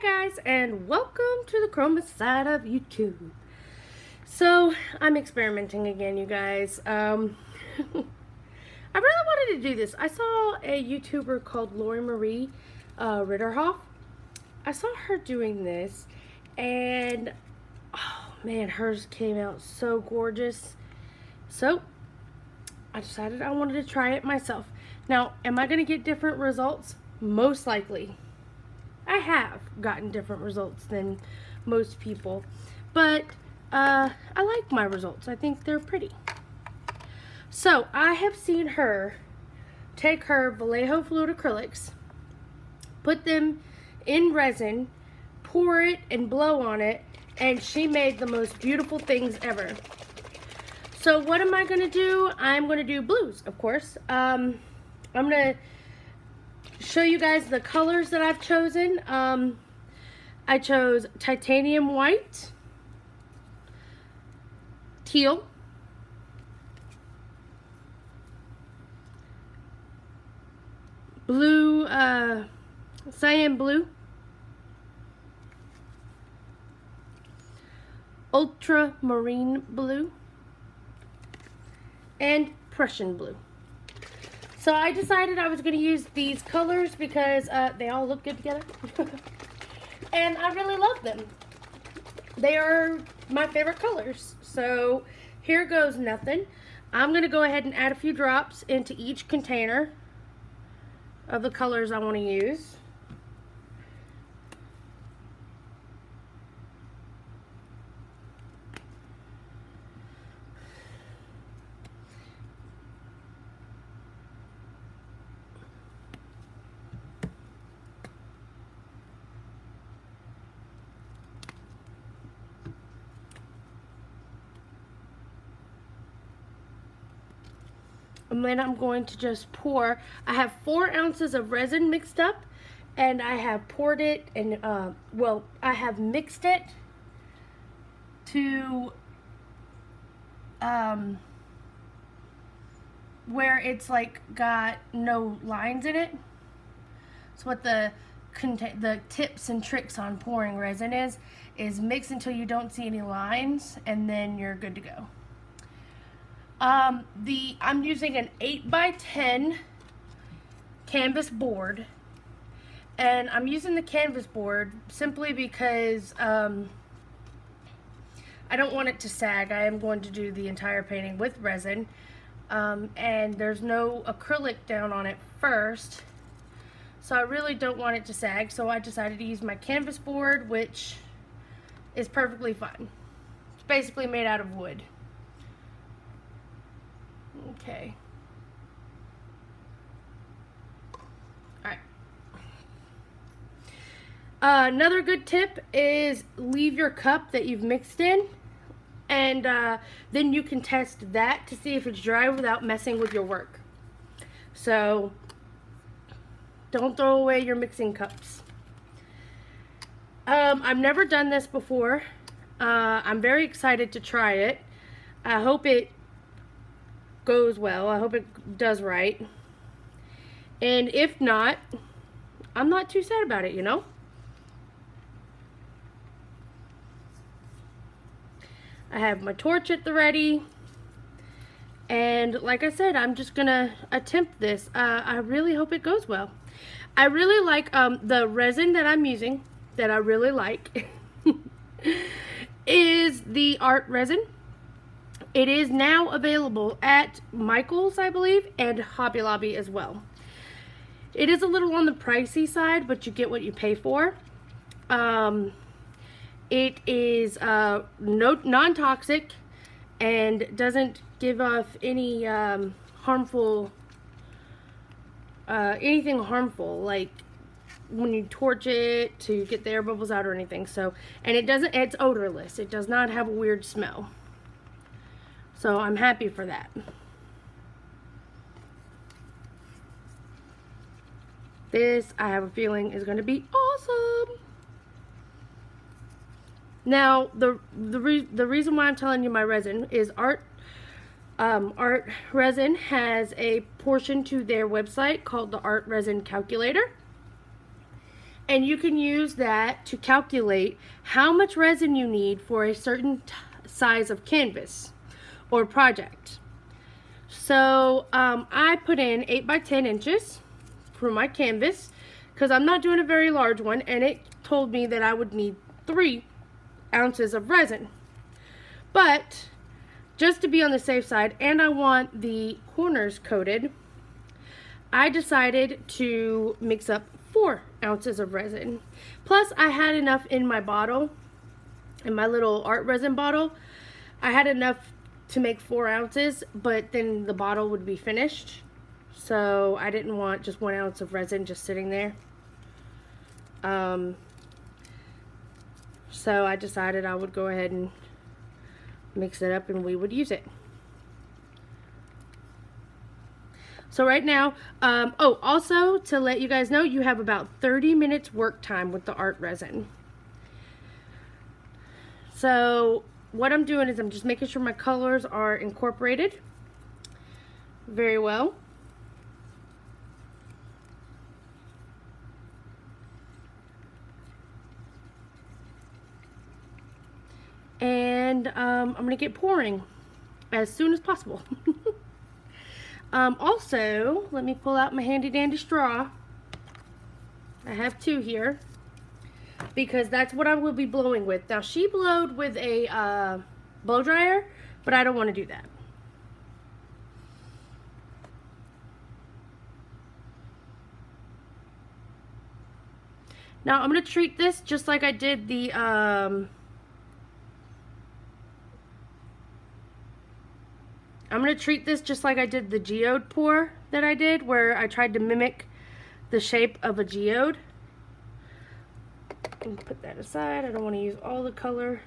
guys, and welcome to the chroma side of YouTube. So I'm experimenting again, you guys. I really wanted to do this. I saw a YouTuber called Lori Marie Ritterhoff. I saw her doing this, and oh man, hers came out so gorgeous. So I decided I wanted to try it myself. Now, am I going to get different results? Most likely. I have gotten different results than most people, but I like my results. I think they're pretty. So I have seen her take her Vallejo fluid acrylics, put them in resin, pour it and blow on it, and she made the most beautiful things ever. So what am I going to do? I'm going to do blues, of course. I'm going to show you guys the colors that I've chosen. I chose titanium white, teal, blue, cyan blue, ultramarine blue, and Prussian blue. So I decided I was going to use these colors because they all look good together. And I really love them. They are my favorite colors. So here goes nothing. I'm going to go ahead and add a few drops into each container of the colors I want to use. And then I'm going to just pour. I have 4 ounces of resin mixed up, and I have poured it and well, I have mixed it to where it's like got no lines in it. So what the tips and tricks on pouring resin is mix until you don't see any lines, and then you're good to go. I'm using an 8x10 canvas board, and I'm using the canvas board simply because I don't want it to sag. I am going to do the entire painting with resin, and there's no acrylic down on it first, so I really don't want it to sag. So I decided to use my canvas board, which is perfectly fine. It's basically made out of wood. Okay. Alright. Another good tip is leave your cup that you've mixed in, and then you can test that to see if it's dry without messing with your work. So don't throw away your mixing cups. I've never done this before. I'm very excited to try it. I hope it goes well. I hope it does right. And if not, I'm not too sad about it, you know? I have my torch at the ready. And like I said, I'm just gonna attempt this. I really hope it goes well. I really like the resin that I'm using, that I really like, is the Art Resin. It is now available at Michael's, I believe, and Hobby Lobby as well. It is a little on the pricey side, but you get what you pay for. It is non-toxic and doesn't give off any harmful, anything harmful, like when you torch it to get the air bubbles out or anything. So, and it's odorless. It does not have a weird smell. So I'm happy for that. This, I have a feeling, is going to be awesome. Now, the reason why I'm telling you my resin is Art Resin has a portion to their website called the Art Resin Calculator. And you can use that to calculate how much resin you need for a certain size of canvas or project. So I put in 8 by 10 inches for my canvas because I'm not doing a very large one, and it told me that I would need 3 ounces of resin. But just to be on the safe side, and I want the corners coated, I decided to mix up 4 ounces of resin. Plus, I had enough in my bottle, in my little art resin bottle. I had enough to make 4 ounces, but then the bottle would be finished. So I didn't want just 1 ounce of resin just sitting there. So I decided I would go ahead and mix it up and we would use it. So right now, oh, also to let you guys know, you have about 30 minutes work time with the art resin. So what I'm doing is I'm just making sure my colors are incorporated very well. And I'm going to get pouring as soon as possible. Also, let me pull out my handy dandy straw. I have 2 here because that's what I will be blowing with. Now, she blowed with a blow dryer, but I don't want to do that. Now, I'm going to treat this just like I did the geode pour that I did, where I tried to mimic the shape of a geode. And put that aside. I don't want to use all the color.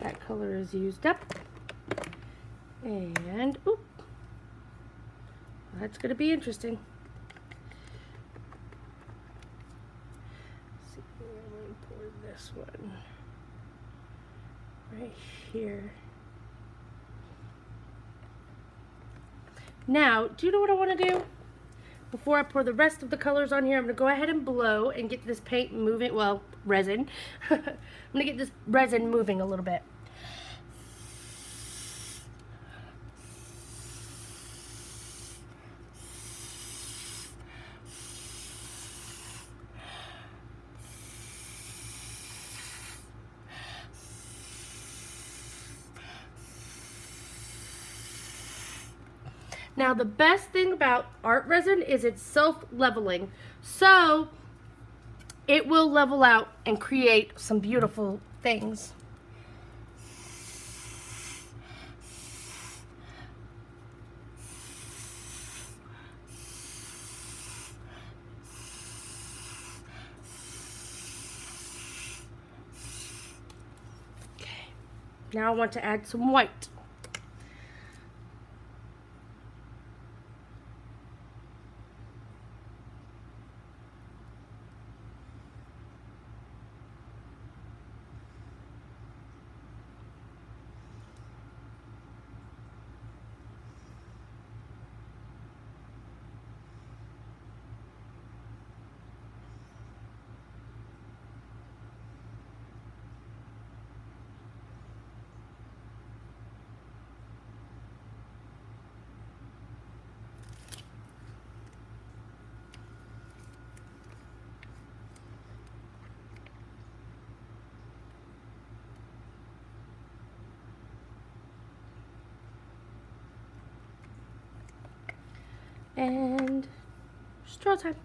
That color is used up. And, oop, that's going to be interesting. Let's see, I'm going to pour this one right here. Now, do you know what I want to do? Before I pour the rest of the colors on here, I'm going to go ahead and blow and get this paint moving, well, resin. I'm going to get this resin moving a little bit. Now, the best thing about art resin is it's self-leveling. So, it will level out and create some beautiful things. Okay. Now I want to add some white. And straw time.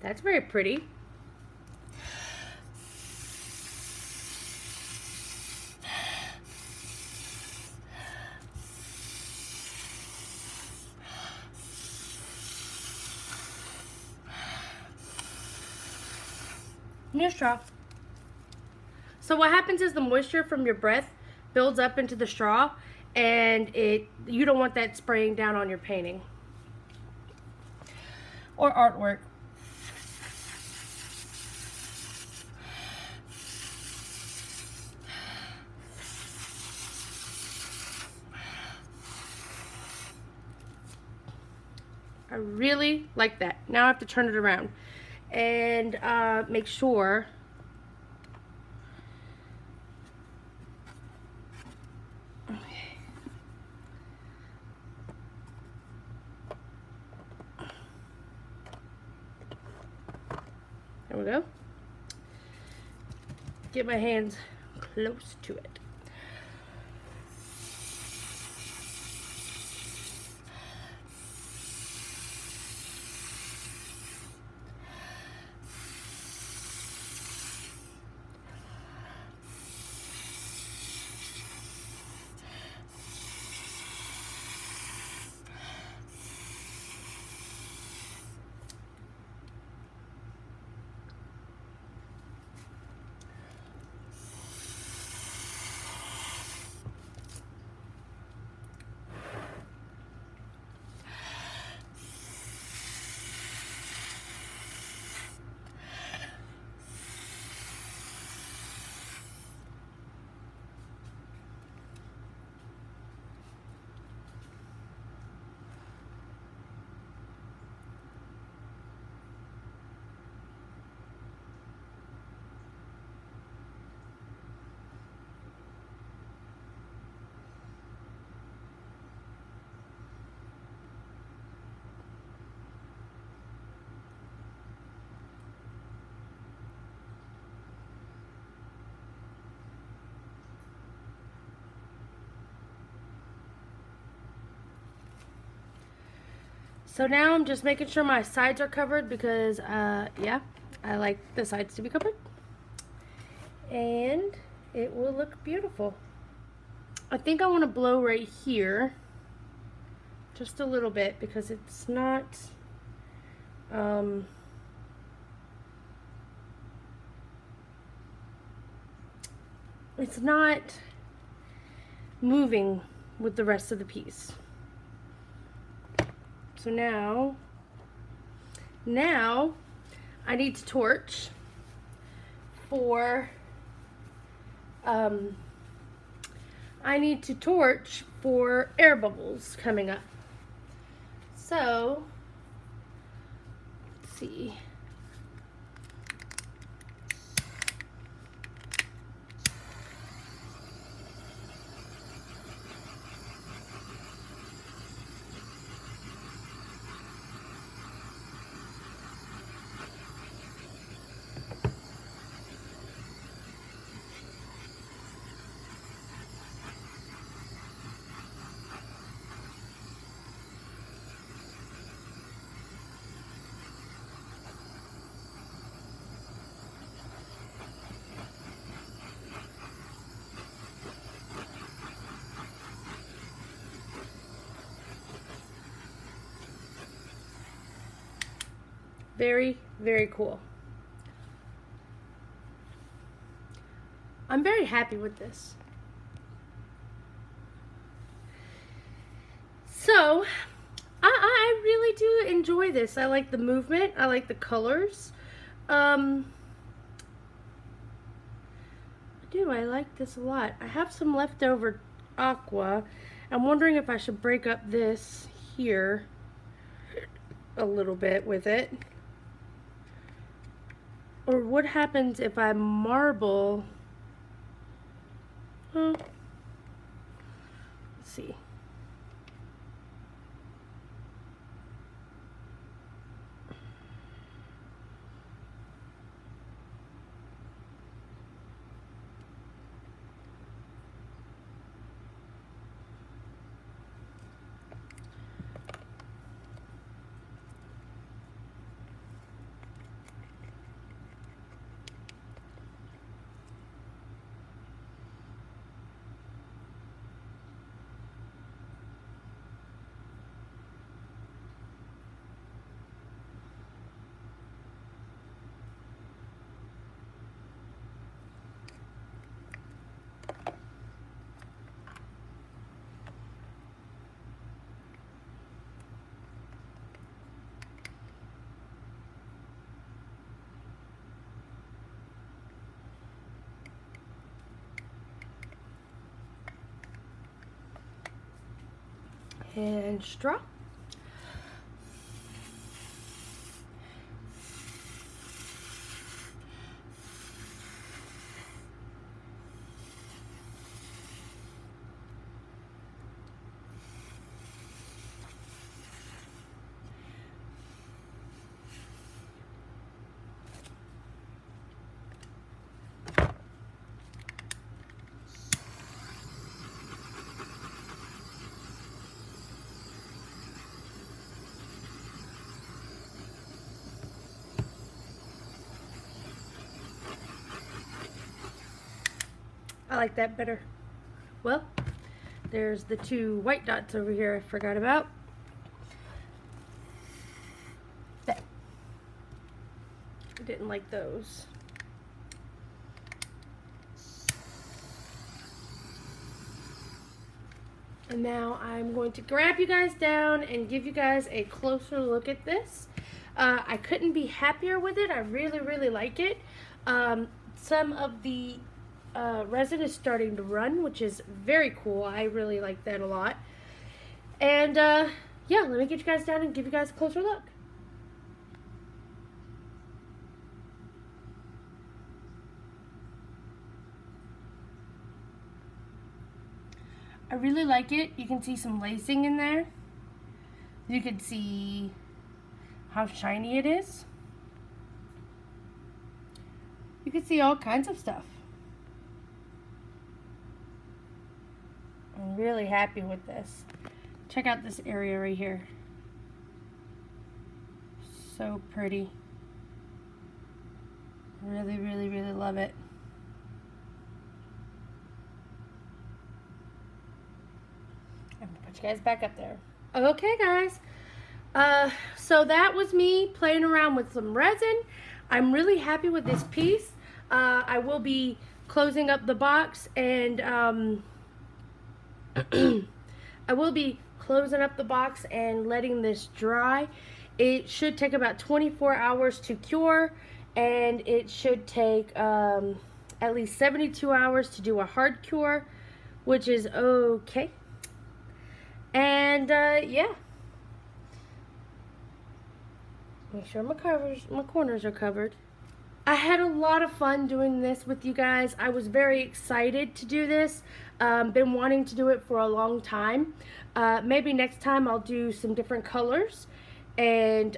That's very pretty. New straw. So what happens is the moisture from your breath builds up into the straw, and you don't want that spraying down on your painting or artwork. I really like that. Now I have to turn it around and make sure there we go. Get my hands close to it. So now I'm just making sure my sides are covered because, yeah, I like the sides to be covered. And it will look beautiful. I think I want to blow right here. Just a little bit because it's not, it's not moving with the rest of the piece. So now I need to torch for air bubbles coming up. So let's see. Very, very cool. I'm very happy with this. So, I really do enjoy this. I like the movement. I like the colors. I like this a lot. I have some leftover aqua. I'm wondering if I should break up this here a little bit with it. Or what happens if I marble? Let's see. And straw. I like that better. Well, there's the two white dots over here I forgot about. There. I didn't like those. And now I'm going to grab you guys down and give you guys a closer look at this. I couldn't be happier with it. I really, really like it. Some of the resin is starting to run, which is very cool. I really like that a lot. And yeah, let me get you guys down and give you guys a closer look. I really like it. You can see some lacing in there. You can see how shiny it is. You can see all kinds of stuff. I'm really happy with this. Check out this area right here. So pretty. Really, really, really love it. I'm gonna put you guys back up there. Okay, guys. So that was me playing around with some resin. I'm really happy with this piece. I will be closing up the box and I will be closing up the box and letting this dry. It should take about 24 hours to cure, and it should take at least 72 hours to do a hard cure, which is okay. And yeah. Make sure my corners are covered. I had a lot of fun doing this with you guys. I was very excited to do this. Been wanting to do it for a long time. Maybe next time I'll do some different colors and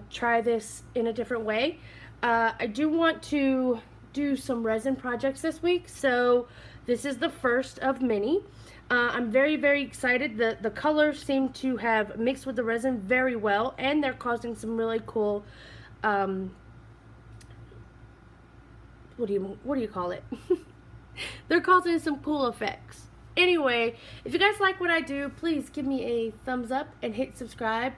try this in a different way. I do want to do some resin projects this week, so this is the first of many. I'm very, very excited. The colors seem to have mixed with the resin very well, and they're causing some really cool what do you call it? They're causing some cool effects. Anyway, if you guys like what I do, please give me a thumbs up and hit subscribe.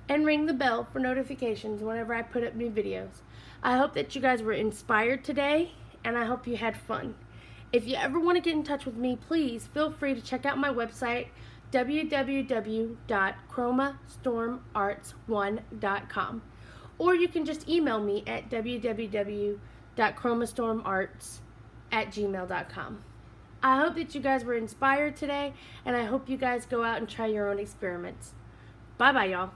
and ring the bell for notifications whenever I put up new videos. I hope that you guys were inspired today, and I hope you had fun. If you ever want to get in touch with me, please feel free to check out my website, www.chromastormarts1.com. Or you can just email me at www.chromastormarts@gmail.com. I hope that you guys were inspired today, and I hope you guys go out and try your own experiments. Bye-bye, y'all.